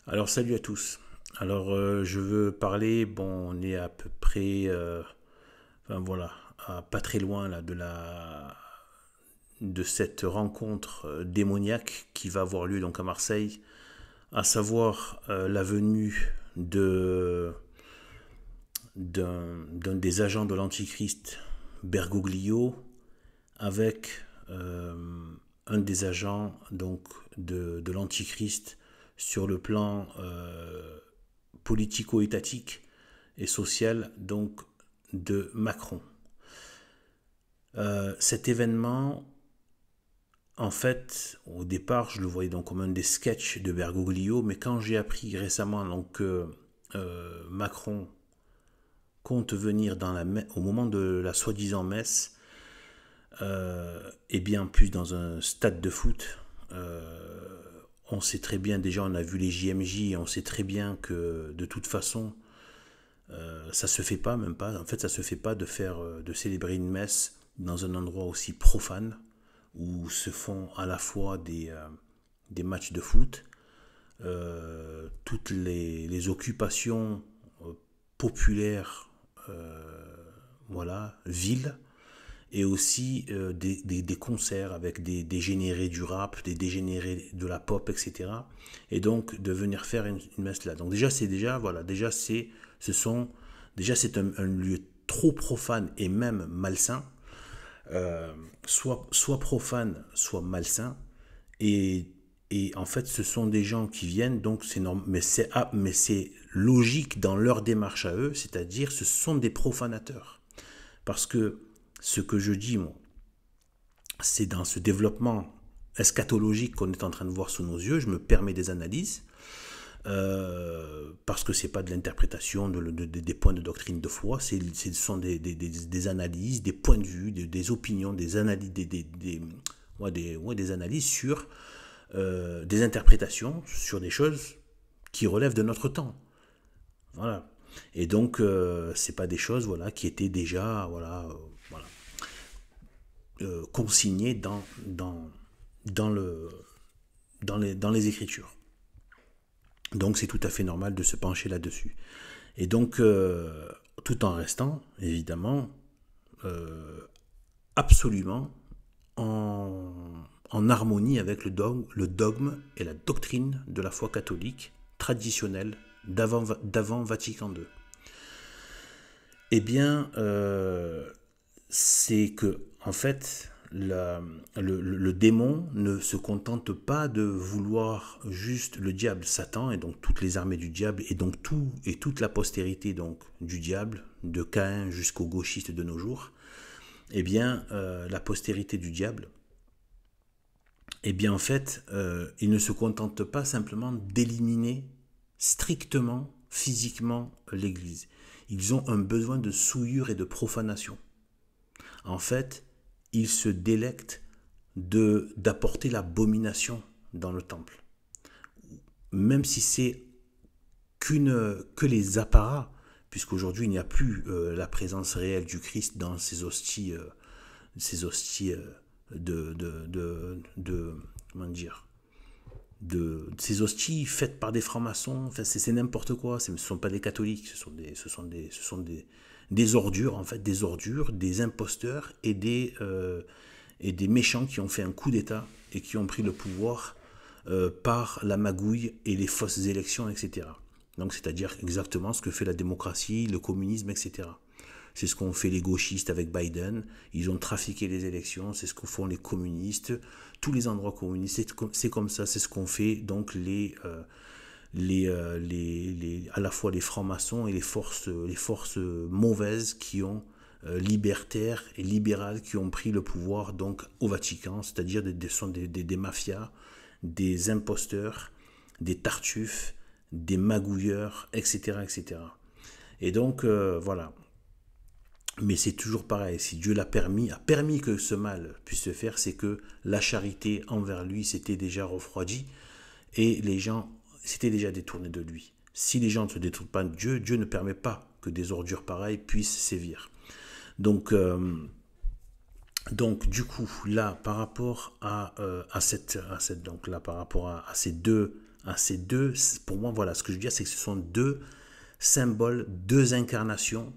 Alors salut à tous. Alors je veux parler, bon on est à peu près, enfin voilà, pas très loin là de cette rencontre démoniaque qui va avoir lieu donc à Marseille, à savoir la venue d'un des agents de l'Antichrist, Bergoglio, avec un des agents donc de l'Antichrist sur le plan politico-étatique et social donc de Macron. Cet événement, en fait, au départ, je le voyais donc comme un des sketchs de Bergoglio, mais quand j'ai appris récemment donc, que Macron compte venir au moment de la soi-disant messe, et bien plus dans un stade de foot, on sait très bien, déjà on a vu les JMJ, et on sait très bien que de toute façon, ça se fait pas, même pas. En fait, ça se fait pas de célébrer une messe dans un endroit aussi profane où se font à la fois des matchs de foot, toutes les occupations populaires, voilà, villes, et aussi des concerts avec des dégénérés du rap, des dégénérés de la pop, etc. Et donc de venir faire une messe là. Donc déjà c'est déjà voilà, déjà ce sont déjà c'est un lieu trop profane et même malsain, soit profane, soit malsain. Et, et en fait, ce sont des gens qui viennent, donc c'est normal, mais c'est logique dans leur démarche à eux, c'est-à-dire ce sont des profanateurs. Parce que ce que je dis, moi, c'est dans ce développement eschatologique qu'on est en train de voir sous nos yeux, je me permets des analyses, parce que c'est pas de l'interprétation des points de doctrine de foi, ce sont des analyses, des points de vue, des opinions, des analyses, des analyses sur des interprétations sur des choses qui relèvent de notre temps. Voilà. Et donc, c'est pas des choses voilà, qui étaient déjà voilà, consignées dans, le, dans les Écritures. Donc c'est tout à fait normal de se pencher là-dessus. Et donc, tout en restant, évidemment, absolument en, en harmonie avec le dogme et la doctrine de la foi catholique traditionnelle d'avant Vatican II. Eh bien, c'est que, en fait, le démon ne se contente pas de vouloir juste le diable, Satan, et donc toutes les armées du diable, et donc toute la postérité donc, du diable, de Caïn jusqu'aux gauchistes de nos jours. Eh bien, la postérité du diable, eh bien, en fait, il ne se contente pas simplement d'éliminer strictement, physiquement, l'Église. Ils ont un besoin de souillure et de profanation. En fait, ils se délectent d'apporter l'abomination dans le temple. Même si c'est que les apparats, puisqu'aujourd'hui il n'y a plus la présence réelle du Christ dans ces hosties comment dire, de ces hosties faites par des francs-maçons. Enfin, c'est n'importe quoi. Ce ne sont pas des catholiques, ce sont des ordures, en fait, des ordures, des imposteurs et des méchants qui ont fait un coup d'État et qui ont pris le pouvoir par la magouille et les fausses élections, etc. Donc, c'est-à-dire exactement ce que fait la démocratie, le communisme, etc. C'est ce qu'ont fait les gauchistes avec Biden. Ils ont trafiqué les élections. C'est ce que font les communistes. Tous les endroits communistes, c'est comme ça. C'est ce qu'ont fait donc à la fois les francs-maçons et les forces mauvaises qui ont libertaires et libérales qui ont pris le pouvoir donc au Vatican, c'est-à-dire des mafias, des imposteurs, des tartuffes, des magouilleurs, etc., etc. Et donc voilà. Mais c'est toujours pareil, si Dieu a permis que ce mal puisse se faire, c'est que la charité envers lui s'était déjà refroidie et les gens s'étaient déjà détournés de lui. Si les gens ne se détournent pas de Dieu, Dieu ne permet pas que des ordures pareilles puissent sévir. Donc, du coup, là, par rapport à ces à ces deux, pour moi, voilà, ce que je veux dire, c'est que ce sont deux symboles, deux incarnations,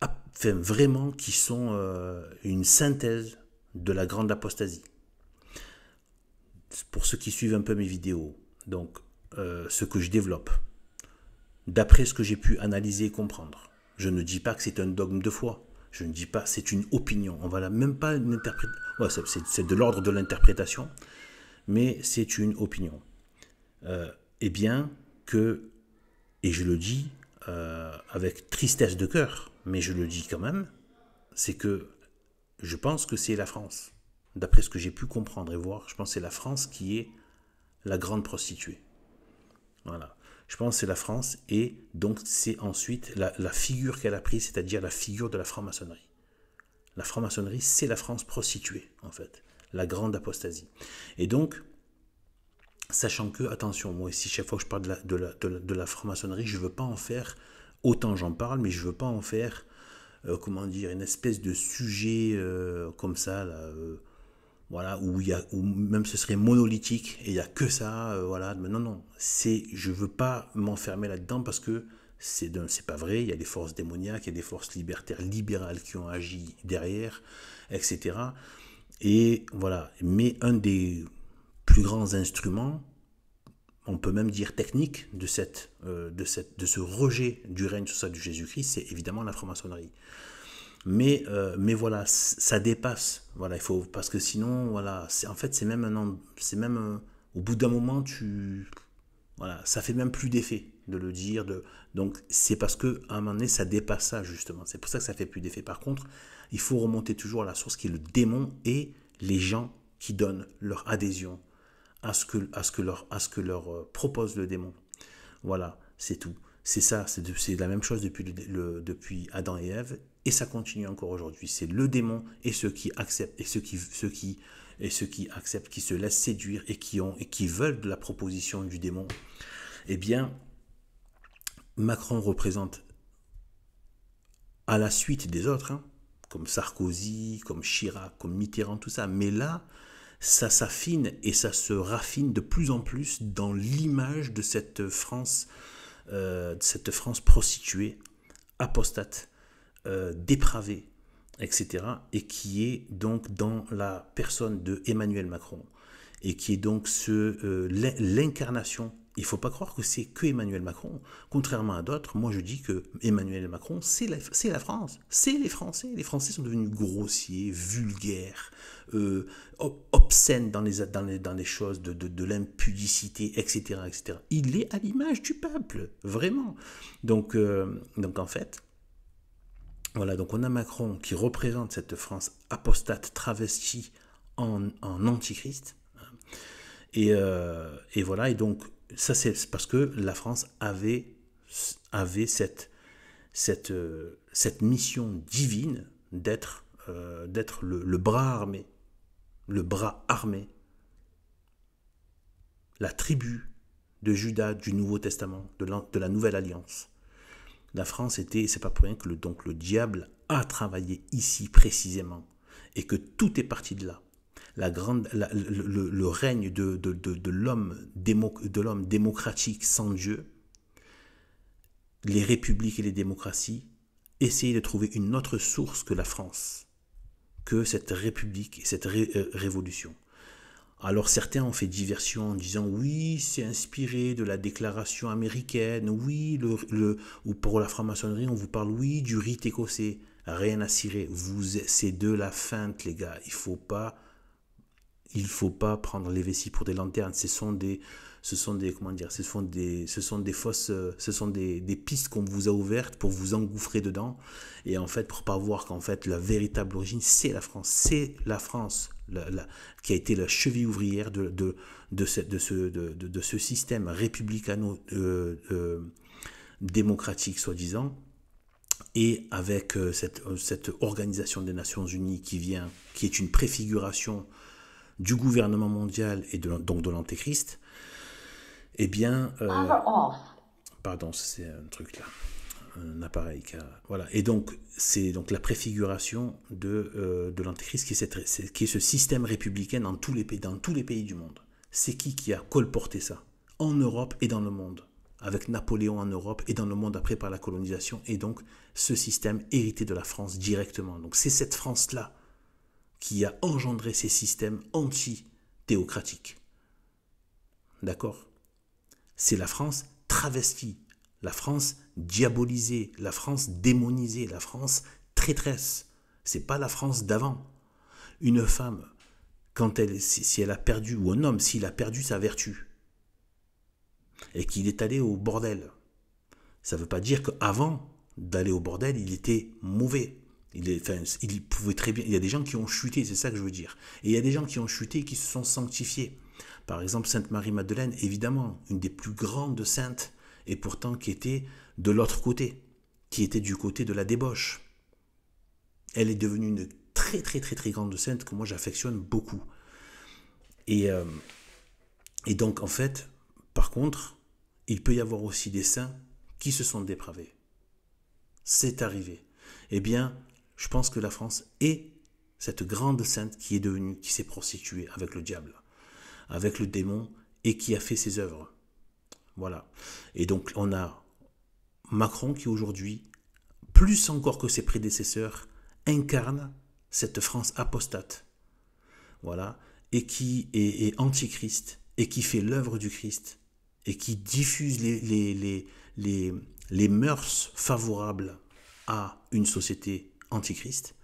enfin, vraiment, qui sont une synthèse de la grande apostasie. Pour ceux qui suivent un peu mes vidéos, donc ce que je développe, d'après ce que j'ai pu analyser et comprendre, je ne dis pas que c'est un dogme de foi. Je ne dis pas, c'est une opinion. On va même pas l'interpréter. Ouais, c'est de l'ordre de l'interprétation, mais c'est une opinion. Eh bien que, et je le dis avec tristesse de cœur, mais je le dis quand même, c'est que je pense que c'est la France. D'après ce que j'ai pu comprendre et voir, je pense que c'est la France qui est la grande prostituée. Voilà. Je pense que c'est la France, et donc c'est ensuite la figure qu'elle a prise, c'est-à-dire la figure de la franc-maçonnerie. La franc-maçonnerie, c'est la France prostituée, en fait. La grande apostasie. Et donc, sachant que, attention, moi ici, chaque fois que je parle de la franc-maçonnerie, je ne veux pas en faire, autant j'en parle, mais je ne veux pas en faire, comment dire, une espèce de sujet comme ça, là, voilà, où même ce serait monolithique et il n'y a que ça, voilà. Mais non, je ne veux pas m'enfermer là-dedans parce que c'est pas vrai. Il y a des forces démoniaques, il y a des forces libertaires, libérales qui ont agi derrière, etc. Et voilà. Mais un des plus grands instruments, on peut même dire technique, de ce rejet du règne social de Jésus-Christ, c'est évidemment la franc-maçonnerie. Mais voilà, ça dépasse. Voilà, il faut, parce que sinon, voilà, en fait, c'est même au bout d'un moment, voilà, ça fait même plus d'effet de le dire. Donc, c'est parce que à un moment donné, ça dépasse ça justement. C'est pour ça que ça fait plus d'effet. Par contre, il faut remonter toujours à la source qui est le démon et les gens qui donnent leur adhésion à ce que leur propose le démon. Voilà, c'est tout. C'est ça, c'est la même chose depuis Adam et Ève, et ça continue encore aujourd'hui. C'est le démon et ceux qui acceptent, et ceux qui acceptent, qui se laissent séduire et qui veulent de la proposition du démon. Eh bien, Macron représente, à la suite des autres, hein, comme Sarkozy, comme Chirac, comme Mitterrand, tout ça, mais là, ça s'affine et ça se raffine de plus en plus dans l'image de cette France prostituée, apostate, dépravée, etc. Et qui est donc dans la personne de Emmanuel Macron, et qui est donc l'incarnation. Il ne faut pas croire que c'est que Emmanuel Macron. Contrairement à d'autres, moi je dis que Emmanuel Macron, c'est la France. C'est les Français. Les Français sont devenus grossiers, vulgaires, obscènes dans les choses de l'impudicité, etc., etc. Il est à l'image du peuple, vraiment. Donc en fait, voilà, donc on a Macron qui représente cette France apostate, travestie en antichrist. Et voilà, et donc ça c'est parce que la France avait cette mission divine d'être le bras armé, la tribu de Judas du Nouveau Testament, de la Nouvelle Alliance. La France c'est pas pour rien que le diable a travaillé ici précisément, et que tout est parti de là. Le règne de l'homme démocratique sans Dieu, les républiques et les démocraties essayaient de trouver une autre source que la France, que cette république et cette révolution. Alors certains ont fait diversion en disant oui, c'est inspiré de la déclaration américaine, oui, ou pour la franc-maçonnerie, on vous parle oui du rite écossais. Rien à cirer, c'est de la feinte, les gars. Il faut pas prendre les vessies pour des lanternes. Ce sont des pistes qu'on vous a ouvertes pour vous engouffrer dedans, et en fait pour pas voir qu'en fait la véritable origine c'est la France, qui a été la cheville ouvrière de ce système républicano démocratique soi-disant, et avec cette organisation des Nations Unies qui est une préfiguration du gouvernement mondial et donc de l'antéchrist. Eh bien, pardon, c'est un truc là, un appareil voilà. Et donc c'est donc la préfiguration de l'antéchrist qui est ce système républicain dans tous les pays du monde. c'est qui a colporté ça? En Europe et dans le monde. Avec Napoléon en Europe et dans le monde après par la colonisation. Et donc, ce système hérité de la France directement. Donc, c'est cette France-là qui a engendré ces systèmes anti-théocratiques. D'accord? C'est la France travestie, la France diabolisée, la France démonisée, la France traîtresse. C'est pas la France d'avant. Une femme, si elle a perdu, ou un homme, s'il a perdu sa vertu, et qu'il est allé au bordel, ça ne veut pas dire qu'avant d'aller au bordel, il était mauvais. Il pouvait très bien. Il y a des gens qui ont chuté, c'est ça que je veux dire. Et il y a des gens qui ont chuté et qui se sont sanctifiés. Par exemple, Sainte Marie-Madeleine, évidemment, une des plus grandes saintes, et pourtant qui était de l'autre côté, qui était du côté de la débauche. Elle est devenue une très très très très grande sainte que moi j'affectionne beaucoup. Et donc en fait, par contre, il peut y avoir aussi des saints qui se sont dépravés. C'est arrivé. Eh bien, je pense que la France est cette grande sainte qui s'est prostituée avec le diable, avec le démon, et qui a fait ses œuvres. Voilà. Et donc, on a Macron qui aujourd'hui, plus encore que ses prédécesseurs, incarne cette France apostate. Voilà. Et qui est antichrist, et qui fait l'œuvre du Christ, et qui diffuse les mœurs favorables à une société antichrist.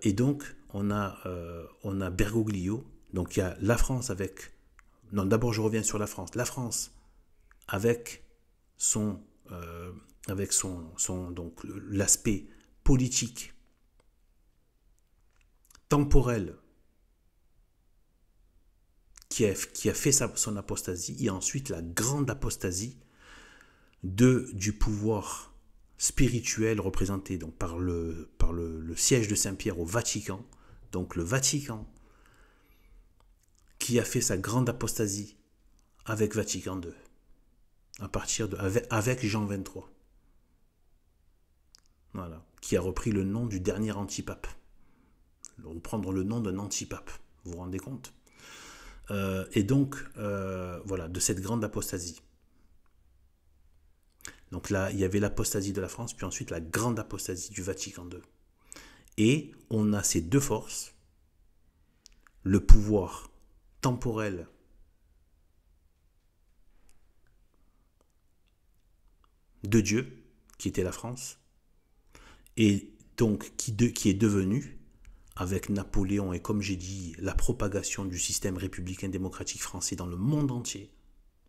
Et donc, on a Bergoglio. Donc, il y a la France avec... Non, d'abord, je reviens sur la France. La France avec donc l'aspect politique, temporel, qui a fait son apostasie, et ensuite la grande apostasie du pouvoir spirituel représenté donc par le siège de Saint-Pierre au Vatican. Donc le Vatican qui a fait sa grande apostasie avec Vatican II, avec Jean XXIII. Voilà, qui a repris le nom du dernier antipape. Reprendre le nom d'un antipape, vous vous rendez compte? Et donc, voilà, de cette grande apostasie. Donc là, il y avait l'apostasie de la France, puis ensuite la grande apostasie du Vatican II. Et on a ces deux forces, le pouvoir temporel de Dieu, qui était la France, et donc qui est devenu, avec Napoléon et comme j'ai dit, la propagation du système républicain démocratique français dans le monde entier.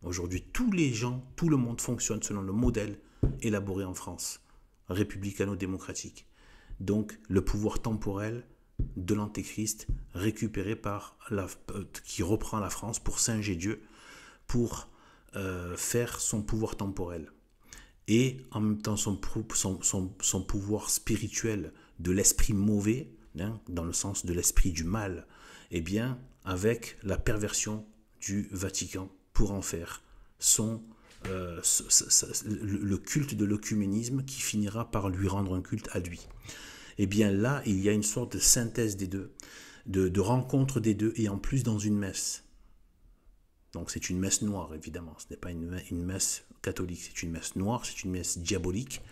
Aujourd'hui, tout le monde fonctionne selon le modèle élaboré en France, républicano-démocratique. Donc, le pouvoir temporel de l'Antéchrist récupéré qui reprend la France pour singer Dieu, pour faire son pouvoir temporel. Et en même temps, son pouvoir spirituel de l'esprit mauvais, hein, dans le sens de l'esprit du mal, eh bien, avec la perversion du Vatican, pour en faire le culte de l'œcuménisme qui finira par lui rendre un culte à lui. Et bien là, il y a une sorte de synthèse des deux, de rencontre des deux, et en plus dans une messe. Donc c'est une messe noire, évidemment, ce n'est pas une messe catholique, c'est une messe noire, c'est une messe diabolique.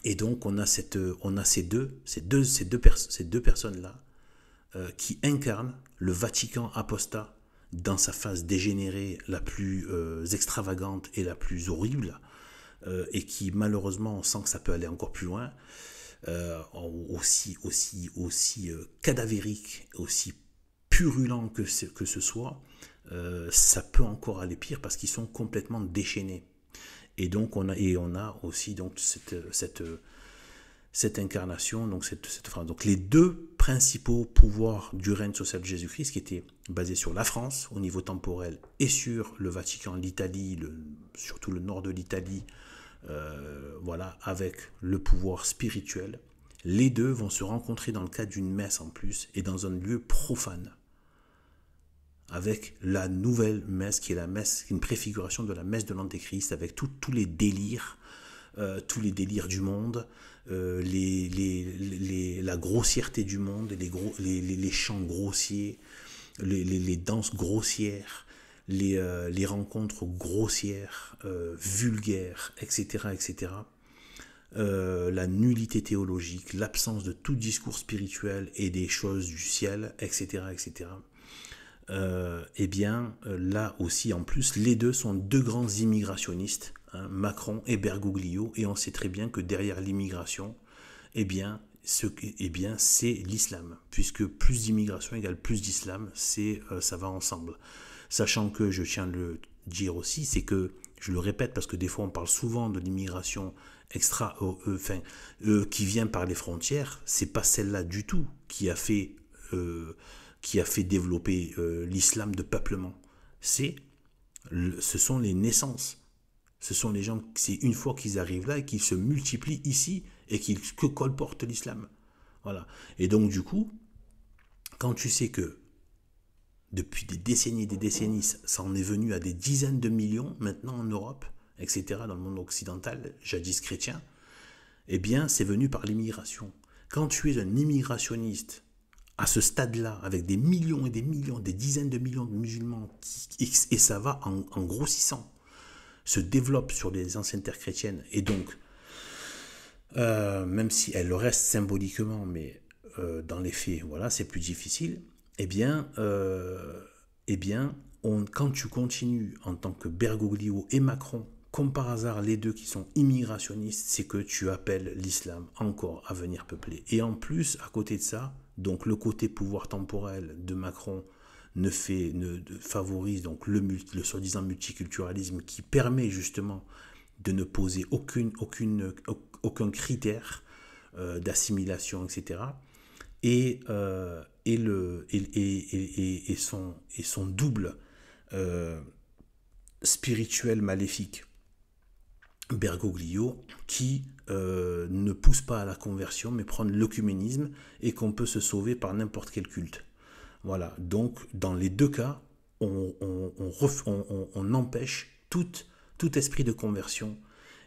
Et donc on a ces deux personnes-là qui incarnent le Vatican apostat dans sa phase dégénérée la plus extravagante et la plus horrible, et qui malheureusement, on sent que ça peut aller encore plus loin, aussi cadavérique, aussi purulent que ce soit, ça peut encore aller pire parce qu'ils sont complètement déchaînés. Et donc on a aussi donc cette incarnation, donc donc les deux principaux pouvoirs du règne social de Jésus-Christ, qui étaient basés sur la France au niveau temporel et sur le Vatican, l'Italie, surtout le nord de l'Italie, voilà, avec le pouvoir spirituel. Les deux vont se rencontrer dans le cadre d'une messe en plus et dans un lieu profane, avec la nouvelle messe qui est une préfiguration de la messe de l'Antéchrist, avec tous les délires du monde, la grossièreté du monde, les chants grossiers, les danses grossières, les rencontres grossières, vulgaires, etc., etc., la nullité théologique, l'absence de tout discours spirituel et des choses du ciel, etc., etc. Eh bien, là aussi, en plus, les deux sont deux grands immigrationnistes, hein, Macron et Bergoglio, et on sait très bien que derrière l'immigration, eh bien, c'est l'islam, puisque plus d'immigration égale plus d'islam, ça va ensemble. Sachant que, je tiens à le dire aussi, c'est que, je le répète parce que des fois on parle souvent de l'immigration qui vient par les frontières, c'est pas celle-là du tout euh, qui a fait développer l'islam de peuplement. Ce sont les naissances. Ce sont les gens, c'est une fois qu'ils arrivent là et qu'ils se multiplient ici et que colporte l'islam. Voilà. Et donc du coup, quand tu sais que depuis des décennies, ça en est venu à des dizaines de millions maintenant en Europe, etc., dans le monde occidental, jadis chrétien, eh bien, c'est venu par l'immigration. Quand tu es un immigrationniste à ce stade-là, avec des millions et des millions, des dizaines de millions de musulmans, et ça va en grossissant, se développe sur les anciennes terres chrétiennes, et donc, même si elle le reste symboliquement, mais dans les faits, voilà, c'est plus difficile, quand tu continues en tant que Bergoglio et Macron, comme par hasard les deux qui sont immigrationnistes, c'est que tu appelles l'islam encore à venir peupler. Et en plus, à côté de ça, donc le côté pouvoir temporel de Macron favorise donc le soi-disant multiculturalisme qui permet justement de ne poser aucun critère d'assimilation, etc. Et, son double spirituel maléfique, Bergoglio, qui ne pousse pas à la conversion, mais prend l'œcuménisme et qu'on peut se sauver par n'importe quel culte. Voilà, donc dans les deux cas, on empêche tout esprit de conversion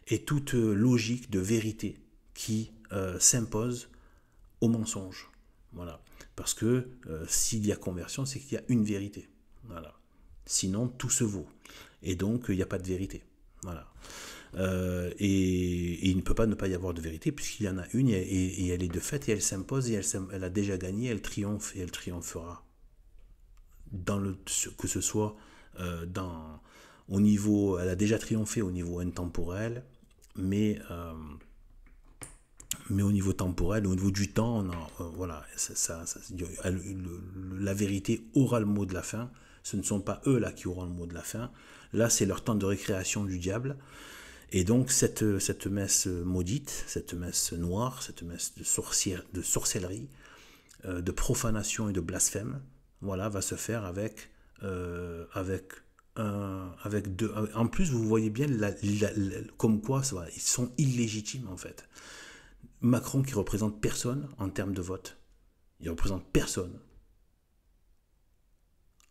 et toute logique de vérité qui s'impose au mensonge. Voilà. Parce que s'il y a conversion, c'est qu'il y a une vérité. Voilà. Sinon, tout se vaut. Et donc, il n'y a pas de vérité. Voilà. Et il ne peut pas ne pas y avoir de vérité, puisqu'il y en a une, et elle est de fait, et elle s'impose, et elle a déjà gagné, elle triomphe, et elle triomphera. Que ce soit au niveau, elle a déjà triomphé au niveau intemporel, mais au niveau temporel, au niveau du temps, voilà, la vérité aura le mot de la fin. Ce ne sont pas eux là qui auront le mot de la fin. Là, c'est leur temps de récréation du diable. Et donc, cette messe maudite, cette messe noire, cette messe de sorcellerie, de profanation et de blasphème, voilà, va se faire avec deux. En plus, vous voyez bien comme quoi ils sont illégitimes en fait. Macron qui représente personne en termes de vote. Il représente personne.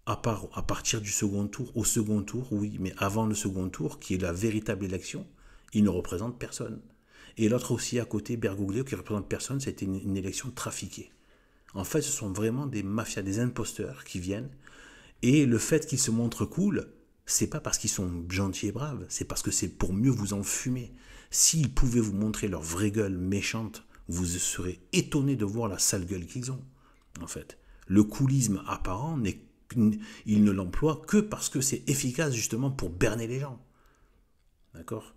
À partir du second tour, au second tour, oui, mais avant le second tour, qui est la véritable élection, il ne représente personne. Et l'autre aussi à côté, Bergoglio, qui ne représente personne, c'était une élection trafiquée. En fait, ce sont vraiment des mafias, des imposteurs qui viennent. Et le fait qu'ils se montrent cool, c'est pas parce qu'ils sont gentils et braves, c'est parce que c'est pour mieux vous enfumer. S'ils pouvaient vous montrer leur vraie gueule méchante, vous serez étonné de voir la sale gueule qu'ils ont. En fait, le coolisme apparent, ils ne l'emploient que parce que c'est efficace justement pour berner les gens. D'accord ?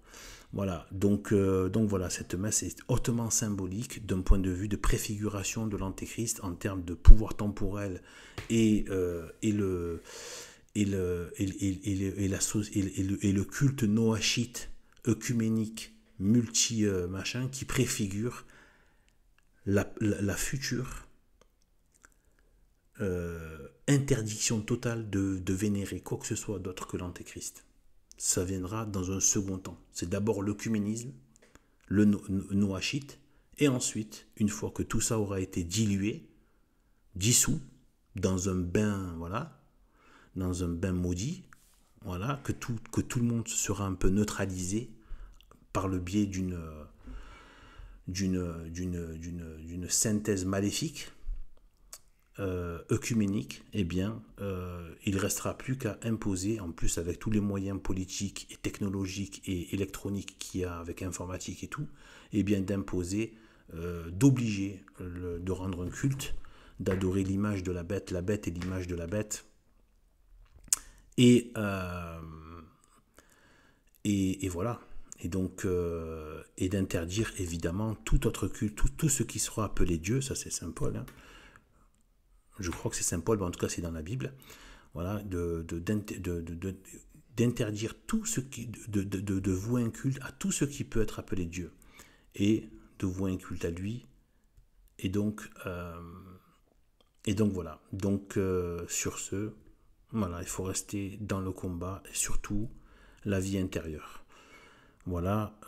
Voilà, donc voilà, cette messe est hautement symbolique d'un point de vue de préfiguration de l'Antéchrist en termes de pouvoir temporel et le culte noachite, œcuménique, multi-machin, qui préfigure la future interdiction totale de vénérer quoi que ce soit d'autre que l'Antéchrist. Ça viendra dans un second temps. C'est d'abord l'œcuménisme, le noachite, et ensuite, une fois que tout ça aura été dilué, dissous, dans un bain, voilà, dans un bain maudit, voilà, que tout le monde sera un peu neutralisé par le biais d'une synthèse maléfique, œcuménique, eh bien, il ne restera plus qu'à imposer, en plus avec tous les moyens politiques et technologiques et électroniques qu'il y a avec informatique et tout, eh bien d'imposer, d'obliger de rendre un culte, d'adorer l'image de la bête est l'image de la bête, et, et voilà. Et donc, et d'interdire évidemment tout autre culte, tout ce qui sera appelé Dieu, ça c'est Saint Paul, hein. Je crois que c'est Saint Paul, mais en tout cas c'est dans la Bible, voilà, d'interdire tout ce qui, de vouer un culte à tout ce qui peut être appelé Dieu, et de vouer un culte à lui, et donc, voilà, donc sur ce, voilà, il faut rester dans le combat, et surtout la vie intérieure. Voilà,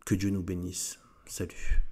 que Dieu nous bénisse. Salut.